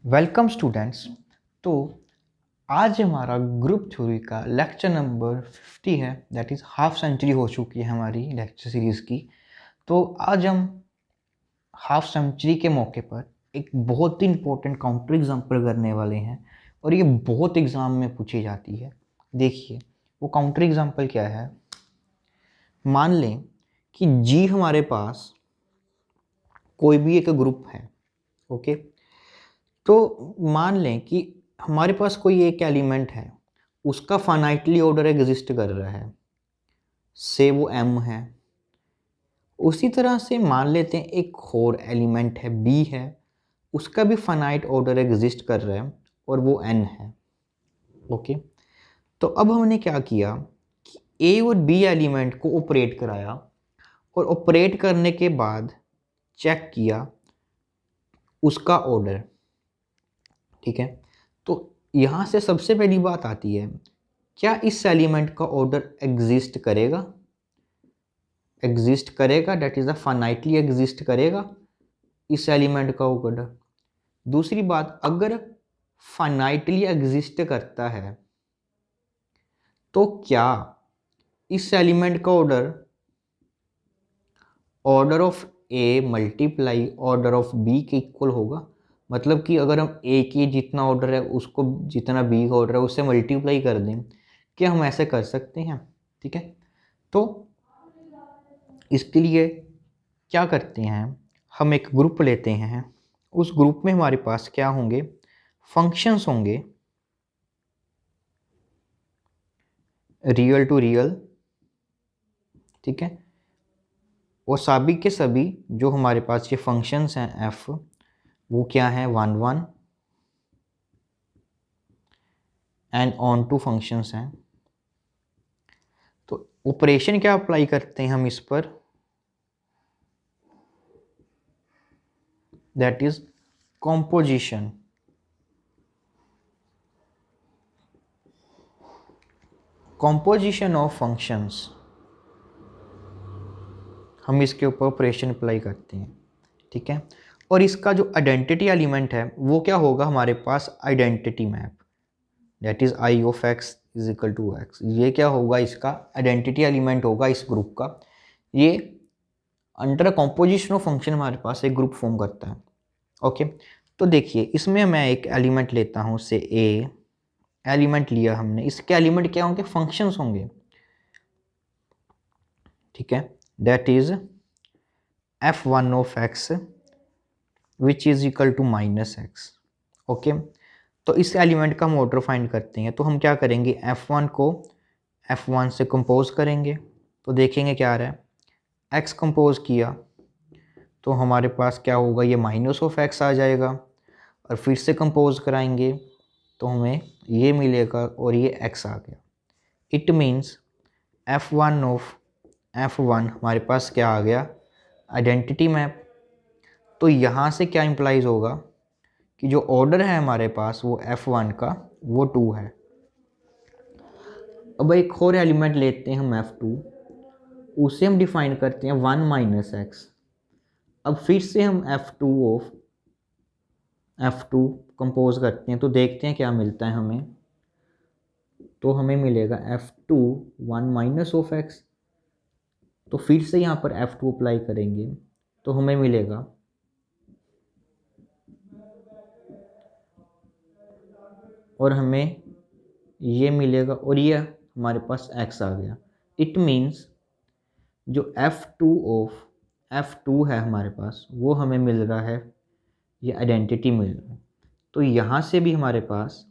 Welcome students. तो आज हमारा ग्रुप थ्योरी का लेक्चर नंबर 50 है। दैट इज़ हाफ सेंचुरी हो चुकी है हमारी लेक्चर सीरीज़ की। तो आज हम हाफ सेंचुरी के मौके पर एक बहुत ही इंपॉर्टेंट काउंटर एग्जाम्पल करने वाले हैं और ये बहुत एग्ज़ाम में पूछी जाती है। देखिए वो काउंटर एग्जाम्पल क्या है। मान लें कि जी हमारे पास कोई भी एक ग्रुप है। ओके, तो मान लें कि हमारे पास कोई एक एलिमेंट है, उसका फाइनाइटली ऑर्डर एग्जिस्ट कर रहा है, से वो m है। उसी तरह से मान लेते हैं एक और एलिमेंट है b है, उसका भी फाइनाइट ऑर्डर एग्जिस्ट कर रहा है और वो n है। ओके, तो अब हमने क्या किया कि a और b एलिमेंट को ऑपरेट कराया और ऑपरेट करने के बाद चेक किया उसका ऑर्डर। ठीक है, तो यहाँ से सबसे पहली बात आती है, क्या इस एलिमेंट का ऑर्डर एग्जिस्ट करेगा? एग्जिस्ट करेगा, that is the finitely exist करेगा इस एलिमेंट का ऑर्डर। दूसरी बात, अगर फाइनाइटली एग्जिस्ट करता है तो क्या इस एलिमेंट का order order of A multiply order of B के इक्वल होगा? मतलब कि अगर हम ए की जितना ऑर्डर है उसको जितना बी का ऑर्डर है उससे मल्टीप्लाई कर दें, क्या हम ऐसे कर सकते हैं? ठीक है, तो इसके लिए क्या करते हैं, हम एक ग्रुप लेते हैं। उस ग्रुप में हमारे पास क्या होंगे? फंक्शंस होंगे, रियल टू रियल। ठीक है, और सभी के सभी जो हमारे पास ये फंक्शंस हैं एफ, वो क्या है? 1 1 एंड ऑन टू फंक्शंस हैं। तो ऑपरेशन क्या अप्लाई करते हैं हम इस पर? That is composition. Composition of functions, हम इसके ऊपर ऑपरेशन अप्लाई करते हैं। ठीक है, और इसका जो आइडेंटिटी एलिमेंट है वो क्या होगा? हमारे पास identity map, that is I of x is equal to x. ये क्या होगा? इसका आइडेंटिटी एलिमेंट होगा इस ग्रुप का। ये अंडर कॉम्पोजिशन ऑफ फंक्शन हमारे पास एक ग्रुप फॉर्म करता है। ओके, तो देखिए इसमें मैं एक एलिमेंट लेता हूँ, से ए एलिमेंट लिया हमने, इसके एलिमेंट क्या होंगे? फंक्शंस होंगे। ठीक है, that is f1 of x which is equal to -x। Okay, तो इस एलिमेंट का हम ऑर्डर फाइंड करते हैं। तो हम क्या करेंगे? f1 को f1 से कंपोज करेंगे, तो देखेंगे क्या आ रहा है। x कंपोज किया तो हमारे पास क्या होगा? ये -x आ जाएगा, और फिर से कंपोज कराएंगे तो हमें ये मिलेगा और ये x आ गया। It means f1 of f1 हमारे पास क्या आ गया? Identity map. तो यहाँ से क्या इम्प्लाइज होगा कि जो ऑर्डर है हमारे पास वो f1 का वो 2 है। अब एक और एलिमेंट लेते हैं हम f2, उसे हम डिफाइन करते हैं 1 - x। अब फिर से हम f2 ऑफ f2 कंपोज करते हैं तो देखते हैं क्या मिलता है हमें। तो हमें मिलेगा f2 1 - ऑफ x। तो फिर से यहाँ पर f2 अप्लाई करेंगे तो हमें मिलेगा और हमें ये मिलेगा और ये हमारे पास x आ गया। इट मीन्स जो f2 ऑफ f2 है हमारे पास वो हमें मिल रहा है, ये आइडेंटिटी मिल रहा है। तो यहाँ से भी हमारे पास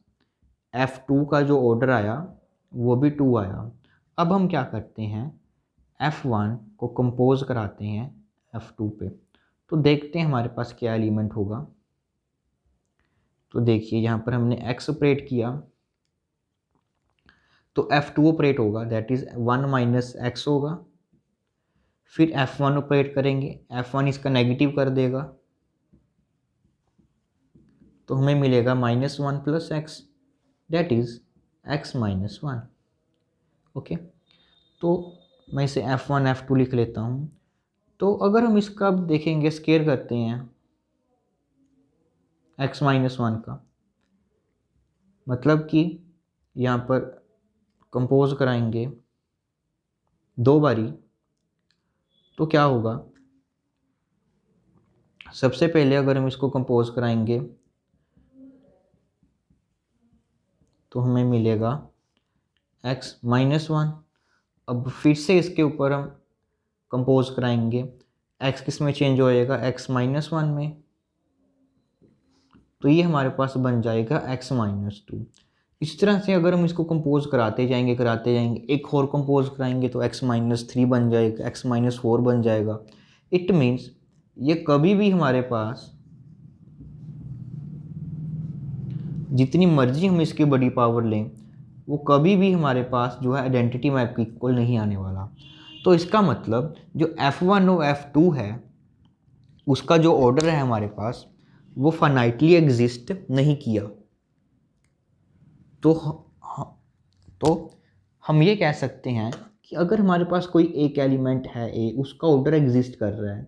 f2 का जो ऑर्डर आया वो भी 2 आया। अब हम क्या करते हैं? f1 को कंपोज कराते हैं f2 पे, तो देखते हैं हमारे पास क्या एलिमेंट होगा। तो देखिए यहाँ पर हमने x ऑपरेट किया तो f2 ऑपरेट होगा, दैट इज़ 1 - x होगा। फिर f1 ऑपरेट करेंगे, f1 इसका नेगेटिव कर देगा तो हमें मिलेगा -1 + x, that is x - 1। Okay, तो मैं इसे f1 f2 लिख लेता हूँ। तो अगर हम इसका अब देखेंगे, स्केयर करते हैं x-1 का, मतलब कि यहाँ पर कंपोज कराएंगे 2 बारी तो क्या होगा, सबसे पहले अगर हम इसको कंपोज कराएंगे तो हमें मिलेगा x-1। अब फिर से इसके ऊपर हम कंपोज कराएंगे, x किस में चेंज हो जाएगा, x-1 में, तो ये हमारे पास बन जाएगा x-2। इस तरह से अगर हम इसको कंपोज कराते जाएंगे, एक और कंपोज कराएंगे तो x-3 बन जाएगा, x-4 बन जाएगा। इट मीन्स ये कभी भी हमारे पास जितनी मर्जी हम इसकी बड़ी पावर लें, वो कभी भी हमारे पास जो है आइडेंटिटी मैप के इक्वल नहीं आने वाला। तो इसका मतलब जो f1 और f2 है उसका जो ऑर्डर है हमारे पास वो फाइनाइटली एग्जिस्ट नहीं किया। तो हम ये कह सकते हैं कि अगर हमारे पास कोई एक एलिमेंट है ए, उसका ऑर्डर एग्जिस्ट कर रहा है,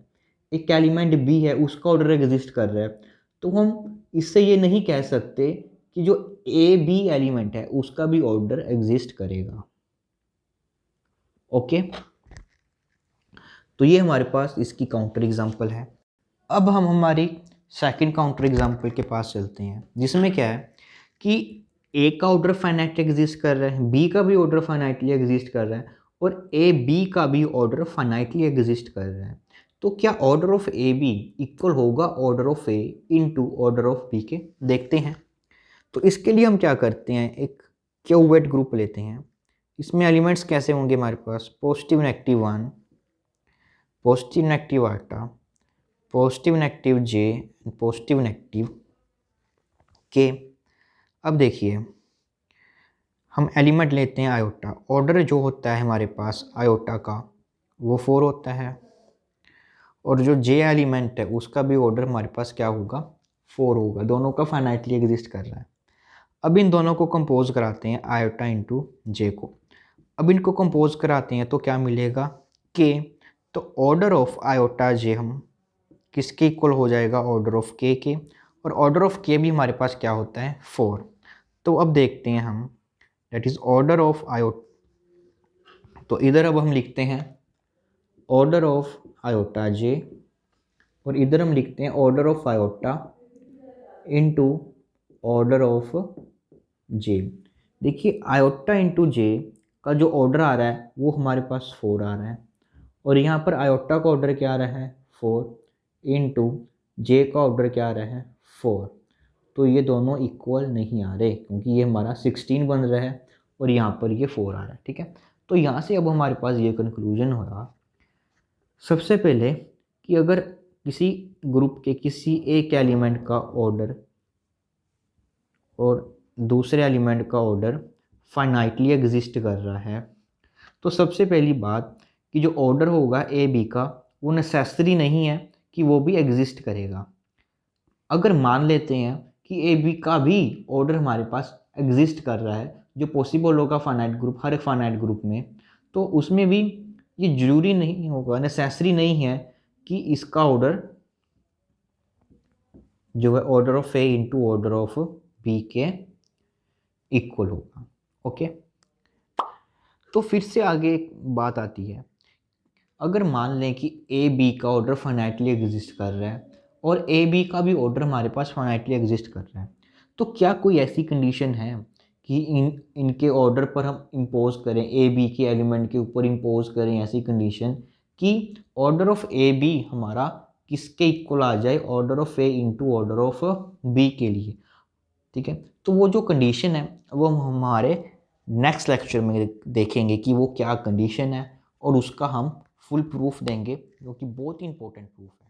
एक एलिमेंट बी है उसका ऑर्डर एग्जिस्ट कर रहा है, तो हम इससे ये नहीं कह सकते कि जो ए बी एलिमेंट है उसका भी ऑर्डर एग्जिस्ट करेगा। ओके, तो ये हमारे पास इसकी काउंटर एग्जांपल है। अब हम हमारी सेकंड काउंटर एग्जांपल के पास चलते हैं, जिसमें क्या है कि ए का ऑर्डर फाइनाइटली एग्जिस्ट कर रहा है, बी का भी ऑर्डर फाइनाइटली एग्जिस्ट कर रहा है और ए बी का भी ऑर्डर फाइनाइटली एग्जिस्ट कर रहा है। तो क्या order of A B equal होगा order of A into order of B के, देखते हैं। तो इसके लिए हम क्या करते हैं, एक क्यूवेट ग्रुप लेते हैं। इसमें एलिमेंट्स कैसे होंगे हमारे पास, पॉजिटिव नेगेटिव 1, पॉजिटिव नेगेटिव आटा, पॉजिटिव नेगेटिव जे, पॉजिटिव नेगेटिव के। अब देखिए हम एलिमेंट लेते हैं आयोटा, ऑर्डर जो होता है हमारे पास आयोटा का वो 4 होता है और जो जे एलिमेंट है उसका भी ऑर्डर हमारे पास क्या होगा, 4 होगा। दोनों का फाइनाइटली एग्जिस्ट कर रहा है। अब इन दोनों को कंपोज कराते हैं आयोटा इंटू जे को। अब इनको कंपोज कराते हैं तो क्या मिलेगा, के। तो ऑर्डर ऑफ आयोटा जे हम किसके इक्वल हो जाएगा, ऑर्डर ऑफ के और ऑर्डर ऑफ के भी हमारे पास क्या होता है, 4। तो अब देखते हैं हम, that is order of iota. तो इधर अब हम लिखते हैं ऑर्डर ऑफ आयोटा जे और इधर हम लिखते हैं order of iota into order of J. देखिए आयोटा इंटू जे का जो ऑर्डर आ रहा है वो हमारे पास 4 आ रहा है और यहाँ पर आयोटा का ऑर्डर क्या आ रहा है, 4 इनटू जे का ऑर्डर क्या आ रहा है, 4। तो ये दोनों इक्वल नहीं आ रहे क्योंकि ये हमारा 16 बन रहा है और यहाँ पर ये 4 आ रहा है। ठीक है, तो यहाँ से अब हमारे पास ये कंक्लूजन हो रहा सबसे पहले कि अगर किसी ग्रुप के किसी एक एलिमेंट का ऑर्डर और दूसरे एलिमेंट का ऑर्डर फाइनाइटली एग्जिस्ट कर रहा है, तो सबसे पहली बात कि जो ऑर्डर होगा ए बी का वो नेसेसरी नहीं है कि वो भी एग्जिस्ट करेगा। अगर मान लेते हैं कि ए बी का भी ऑर्डर हमारे पास एग्जिस्ट कर रहा है, जो पॉसिबल होगा फाइनाइट ग्रुप, हर एक फाइनाइट ग्रुप में, तो उसमें भी ये जरूरी नहीं होगा, नेसेसरी नहीं है कि इसका ऑर्डर जो है order of A into order of B के इक्वल होगा। ओके, तो फिर से आगे एक बात आती है, अगर मान लें कि ए बी का ऑर्डर फाइनाइटली एग्जिस्ट कर रहा है और ए बी का भी ऑर्डर हमारे पास फाइनाइटली एग्जिस्ट कर रहा है, तो क्या कोई ऐसी कंडीशन है कि इनके ऑर्डर पर हम इम्पोज करें, ए बी के एलिमेंट के ऊपर इम्पोज करें ऐसी कंडीशन कि ऑर्डर ऑफ ए बी हमारा किसके इक्वल आ जाए, order of A into order of B के लिए। ठीक है, तो वो जो कंडीशन है वो हम हमारे नेक्स्ट लेक्चर में देखेंगे कि वो क्या कंडीशन है और उसका हम फुल प्रूफ देंगे, जो कि बहुत ही इंपॉर्टेंट प्रूफ है।